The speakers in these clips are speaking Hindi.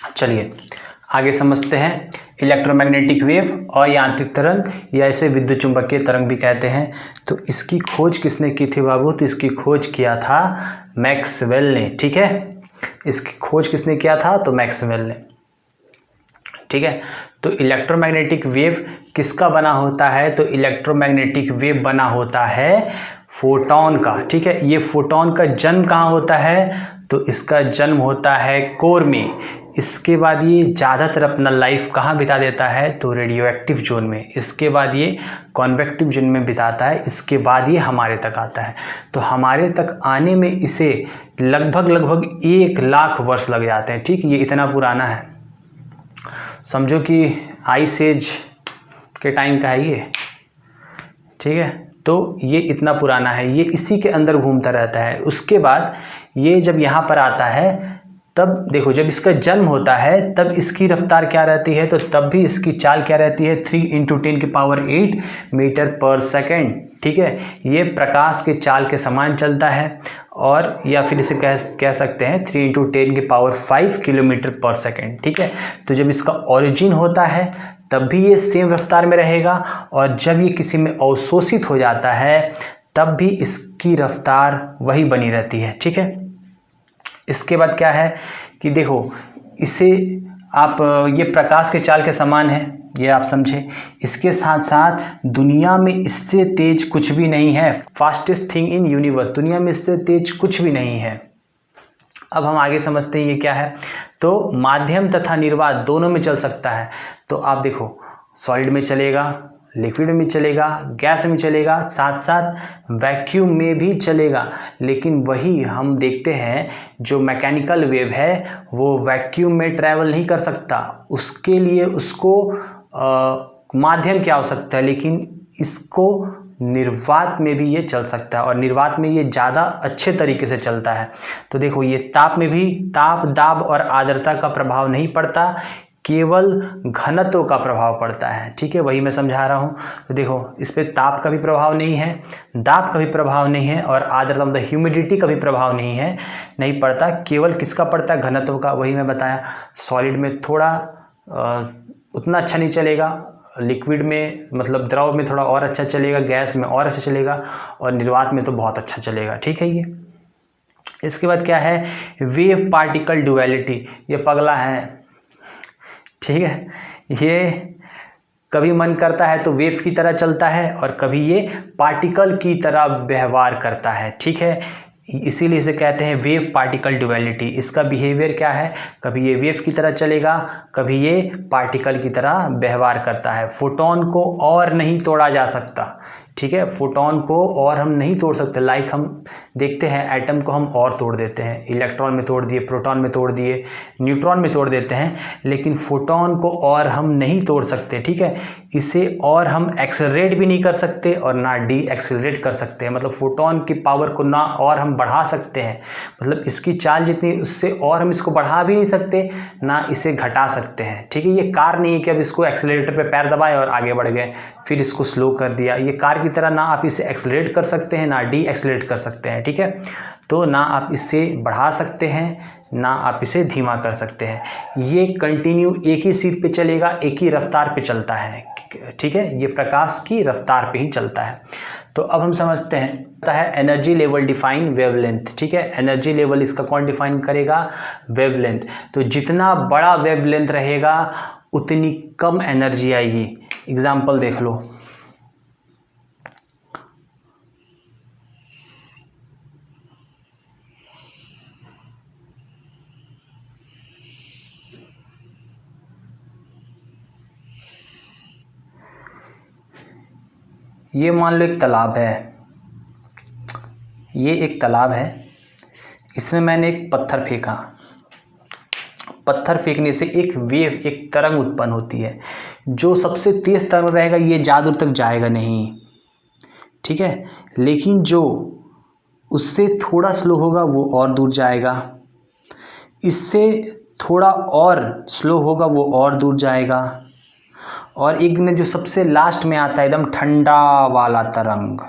चलिए आगे समझते हैं। इलेक्ट्रोमैग्नेटिक वेव और यांत्रिक तरंग या इसे विद्युत चुंबकीय तरंग भी कहते हैं। तो इसकी खोज किसने की थी बाबू? तो इसकी खोज किया था मैक्सवेल ने। ठीक है, इसकी खोज किसने किया था? तो मैक्सवेल ने। ठीक है, तो इलेक्ट्रोमैग्नेटिक वेव किसका बना होता है? तो इलेक्ट्रोमैग्नेटिक वेव बना होता है फोटॉन का। ठीक है, ये फोटॉन का जन्म कहाँ होता है? तो इसका जन्म होता है कोर में। इसके बाद ये ज़्यादातर अपना लाइफ कहाँ बिता देता है? तो रेडियो एक्टिव जोन में। इसके बाद ये कॉन्वेक्टिव जोन में बिताता है। इसके बाद ये हमारे तक आता है। तो हमारे तक आने में इसे लगभग 1 लाख वर्ष लग जाते हैं। ठीक, ये इतना पुराना है, समझो कि आइस एज के टाइम का है ये। ठीक है, तो ये इतना पुराना है, ये इसी के अंदर घूमता रहता है। उसके बाद ये जब यहाँ पर आता है तब देखो, जब इसका जन्म होता है तब इसकी रफ्तार क्या रहती है? तो तब भी इसकी चाल क्या रहती है? 3 × 10⁸ मीटर पर सेकेंड। ठीक है, ये प्रकाश के चाल के समान चलता है, और या फिर इसे कह सकते हैं 3 × 10⁵ किलोमीटर पर सेकेंड। ठीक है, तो जब इसका ओरिजिन होता है तब भी ये सेम रफ्तार में रहेगा, और जब ये किसी में अवशोषित हो जाता है तब भी इसकी रफ्तार वही बनी रहती है। ठीक है, इसके बाद क्या है कि देखो, इसे आप ये प्रकाश के चाल के समान है, ये आप समझे। इसके साथ साथ दुनिया में इससे तेज कुछ भी नहीं है। फास्टेस्ट थिंग इन यूनिवर्स, दुनिया में इससे तेज कुछ भी नहीं है। अब हम आगे समझते हैं ये क्या है। तो माध्यम तथा निर्वात दोनों में चल सकता है। तो आप देखो, सॉलिड में चलेगा, लिक्विड में चलेगा, गैस में चलेगा, साथ साथ वैक्यूम में भी चलेगा। लेकिन वही हम देखते हैं जो मैकेनिकल वेव है वो वैक्यूम में ट्रैवल नहीं कर सकता, उसके लिए उसको माध्यम की आवश्यकता है। लेकिन इसको निर्वात में भी ये चल सकता है, और निर्वात में ये ज़्यादा अच्छे तरीके से चलता है। तो देखो, ये ताप में भी ताप, दाब और आर्द्रता का प्रभाव नहीं पड़ता, केवल घनत्व का प्रभाव पड़ता है। ठीक है, वही मैं समझा रहा हूँ। तो देखो, इस पर ताप का भी प्रभाव नहीं है, दाब का भी प्रभाव नहीं है, और आर्द्रता मतलब ह्यूमिडिटी का भी प्रभाव नहीं पड़ता। केवल किसका पड़ता है? घनत्व का। वही मैं बताया, सॉलिड में थोड़ा उतना अच्छा नहीं चलेगा, लिक्विड में मतलब द्रव में थोड़ा और अच्छा चलेगा, गैस में और अच्छा चलेगा, और निर्वात में तो बहुत अच्छा चलेगा। ठीक है, ये इसके बाद क्या है? Wave particle duality. ये पगला है। ठीक है, ये कभी मन करता है तो वेव की तरह चलता है, और कभी ये पार्टिकल की तरह व्यवहार करता है। ठीक है, इसीलिए इसे कहते हैं वेव पार्टिकल ड्युअलिटी। इसका बिहेवियर क्या है? कभी ये वेव की तरह चलेगा, कभी ये पार्टिकल की तरह व्यवहार करता है। फोटोन को और नहीं तोड़ा जा सकता। ठीक है, फोटोन को और हम नहीं तोड़ सकते। लाइक हम देखते हैं एटम को हम और तोड़ देते हैं, इलेक्ट्रॉन में तोड़ दिए, प्रोटॉन में तोड़ दिए, न्यूट्रॉन में तोड़ देते हैं, लेकिन फोटोन को और हम नहीं तोड़ सकते। ठीक है, इसे और हम एक्सेलरेट भी नहीं कर सकते और ना डी एक्सेलरेट कर सकते हैं। मतलब फोटोन की पावर को ना और हम बढ़ा सकते हैं, मतलब इसकी चाल जितनी उससे और हम इसको बढ़ा भी नहीं सकते, ना इसे घटा सकते हैं। ठीक है, ये कार नहीं है कि अब इसको एक्सेलरेटर पे पैर दबाए और आगे बढ़ गए, फिर इसको स्लो कर दिया। ये कार की तरह ना आप इसे एक्सेलरेट कर सकते हैं, ना डी एक्सेलरेट कर सकते हैं। ठीक है, तो ना आप इसे बढ़ा सकते हैं, ना आप इसे धीमा कर सकते हैं। ये कंटिन्यू एक ही स्पीड पे चलेगा, एक ही रफ्तार पे चलता है। ठीक है, ये प्रकाश की रफ्तार पे ही चलता है। तो अब हम समझते हैं एनर्जी लेवल डिफाइन वेवलेंथ। ठीक है, एनर्जी लेवल इसका कौन डिफाइन करेगा? वेवलेंथ। तो जितना बड़ा वेवलेंथ रहेगा उतनी कम एनर्जी आएगी। एग्जाम्पल देख लो, ये मान लो एक तालाब है, ये एक तालाब है, इसमें मैंने एक पत्थर फेंका। पत्थर फेंकने से एक वेव, एक तरंग उत्पन्न होती है। जो सबसे तेज तरंग रहेगा ये ज़्यादा दूर तक जाएगा नहीं। ठीक है, लेकिन जो उससे थोड़ा स्लो होगा वो और दूर जाएगा, इससे थोड़ा और स्लो होगा वो और दूर जाएगा, और एक दिन जो सबसे लास्ट में आता है एकदम ठंडा वाला तरंग,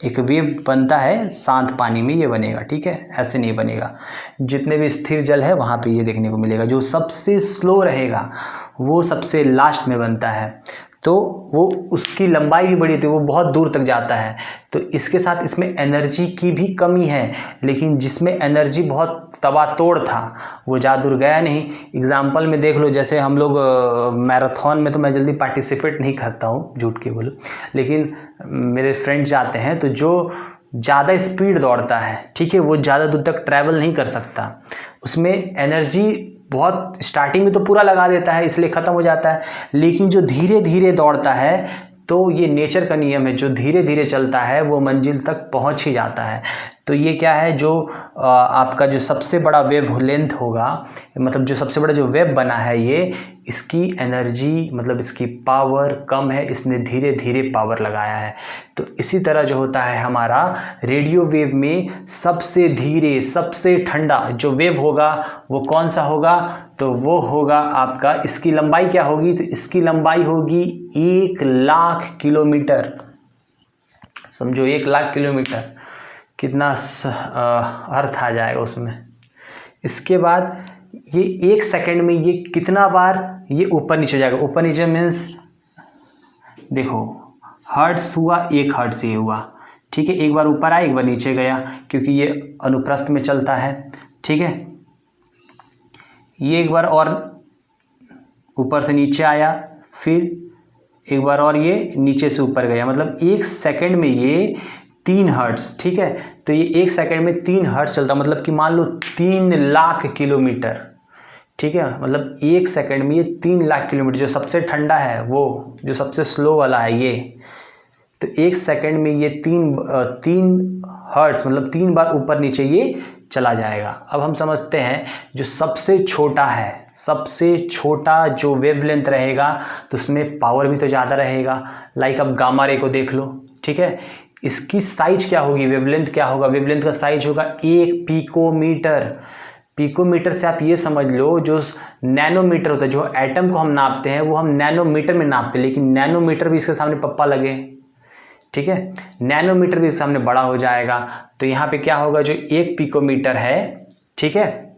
एक वेव बनता है शांत पानी में, ये बनेगा, ठीक है, ऐसे नहीं बनेगा। जितने भी स्थिर जल है वहाँ पे ये देखने को मिलेगा। जो सबसे स्लो रहेगा वो सबसे लास्ट में बनता है, तो वो उसकी लंबाई भी बड़ी होती है, वो बहुत दूर तक जाता है। तो इसके साथ इसमें एनर्जी की भी कमी है, लेकिन जिसमें एनर्जी बहुत तबातोड़ था वो ज़्यादा दूर गया नहीं। एग्जाम्पल में देख लो, जैसे हम लोग मैराथन में तो मैं जल्दी पार्टिसिपेट नहीं करता हूँ, झूठ के बोलो, लेकिन मेरे फ्रेंड्स जाते हैं, तो जो ज़्यादा स्पीड दौड़ता है, ठीक है, वो ज़्यादा दूर तक ट्रैवल नहीं कर सकता। उसमें एनर्जी बहुत स्टार्टिंग में तो पूरा लगा देता है, इसलिए ख़त्म हो जाता है। लेकिन जो धीरे धीरे दौड़ता है, तो ये नेचर का नियम है, जो धीरे धीरे चलता है वो मंजिल तक पहुंच ही जाता है। तो ये क्या है, जो आपका जो सबसे बड़ा वेव लेंथ होगा, मतलब जो सबसे बड़ा जो वेव बना है ये, इसकी एनर्जी मतलब इसकी पावर कम है, इसने धीरे धीरे पावर लगाया है। तो इसी तरह जो होता है हमारा रेडियो वेव में, सबसे धीरे सबसे ठंडा जो वेव होगा वो कौन सा होगा, तो वो होगा आपका, इसकी लंबाई क्या होगी, तो इसकी लंबाई होगी 1,00,000 किलोमीटर। समझो 1,00,000 किलोमीटर, कितना अर्थ आ जाएगा उसमें। इसके बाद ये 1 सेकंड में ये कितना बार ये ऊपर नीचे जाएगा। ऊपर नीचे मीन्स देखो, हर्ट्स हुआ, 1 हर्ट्स ये हुआ, ठीक है, एक बार ऊपर आया एक बार नीचे गया, क्योंकि ये अनुप्रस्थ में चलता है, ठीक है। ये एक बार और ऊपर से नीचे आया, फिर एक बार और ये नीचे से ऊपर गया, मतलब 1 सेकंड में ये 3 हर्ट्स, ठीक है। तो ये 1 सेकंड में 3 हर्ट्स चलता, मतलब कि मान लो 3,00,000 किलोमीटर, ठीक है, मतलब 1 सेकंड में ये 3,00,000 किलोमीटर। जो सबसे ठंडा है वो, जो सबसे स्लो वाला है ये, तो 1 सेकंड में ये 3 हर्ट्स मतलब 3 बार ऊपर नीचे ये चला जाएगा। अब हम समझते हैं जो सबसे छोटा है, सबसे छोटा जो वेवलेंथ रहेगा, तो उसमें पावर भी तो ज़्यादा रहेगा। लाइक अब गामा रे को देख लो, ठीक है, इसकी साइज क्या होगी, वेवलेंथ क्या होगा, वेवलेंथ का साइज होगा 1 पिकोमीटर। पिकोमीटर से आप ये समझ लो, जो नैनोमीटर होता है, जो एटम को हम नापते हैं वो हम नैनोमीटर में नापते हैं, लेकिन नैनोमीटर भी इसके सामने पप्पा लगे, ठीक है, नैनोमीटर भी इसके सामने बड़ा हो जाएगा। तो यहाँ पे क्या होगा, जो 1 पिकोमीटर है, ठीक है,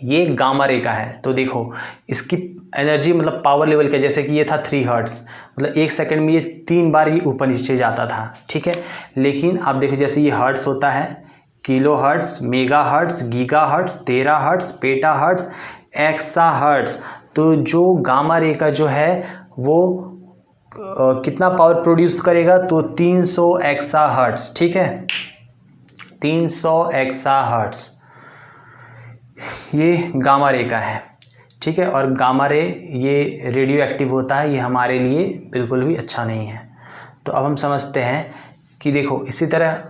ये गामा रे का है। तो देखो इसकी एनर्जी मतलब पावर लेवल क्या, जैसे कि ये था 3 हर्ट्स, मतलब 1 सेकंड में ये 3 बार ये ऊपर नीचे जाता था, ठीक है। लेकिन आप देखो जैसे ये हर्ट्स होता है, kilohertz, megahertz, gigahertz, terahertz, petahertz, exahertz. तो जो गामा रे का जो है वो कितना पावर प्रोड्यूस करेगा, तो 300 एक्सा हर्ट्स, ठीक है, 300 एक्सा हर्ट्स ये गामा रे का है, ठीक है। और गामा रे ये रेडियो एक्टिव होता है, ये हमारे लिए बिल्कुल भी अच्छा नहीं है। तो अब हम समझते हैं कि देखो इसी तरह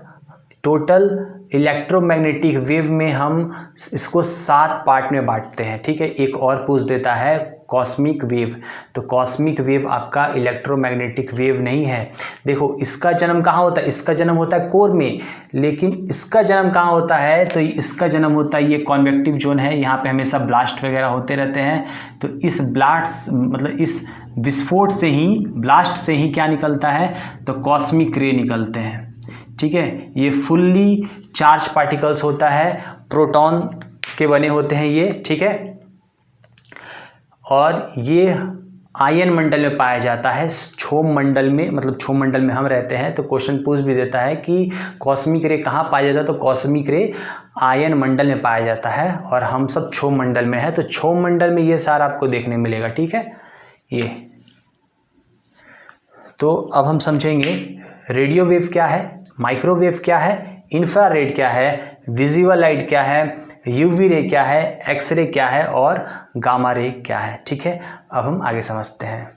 टोटल इलेक्ट्रोमैग्नेटिक वेव में हम इसको 7 पार्ट में बांटते हैं, ठीक है। एक और पूछ देता है कॉस्मिक वेव, तो कॉस्मिक वेव आपका इलेक्ट्रोमैग्नेटिक वेव नहीं है। देखो इसका जन्म कहाँ होता है, इसका जन्म होता है कोर में, लेकिन इसका जन्म कहाँ होता है, तो इसका जन्म होता है, ये कॉन्वेक्टिव जोन है, यहाँ पे हमेशा ब्लास्ट वगैरह होते रहते हैं। तो इस ब्लास्ट मतलब इस विस्फोट से ही, ब्लास्ट से ही क्या निकलता है, तो कॉस्मिक रे निकलते हैं, ठीक है। ये फुल्ली चार्ज पार्टिकल्स होता है, प्रोटॉन के बने होते हैं ये, ठीक है। और ये आयन मंडल में पाया जाता है, क्षोभ मंडल में, मतलब क्षोभ मंडल में हम रहते हैं। तो क्वेश्चन पूछ भी देता है कि कॉस्मिक रे कहाँ पाया जाता है, तो कॉस्मिक रे आयन मंडल में पाया जाता है, और हम सब क्षोभ मंडल में है। तो क्षोभ मंडल में ये सारा आपको देखने मिलेगा, ठीक है। ये तो अब हम समझेंगे रेडियो वेव क्या है, माइक्रोवेव क्या है, इंफ्रारेड क्या है, विजिबल लाइट क्या है, यूवी रे क्या है, एक्सरे क्या है और गामा रे क्या है, ठीक है। अब हम आगे समझते हैं।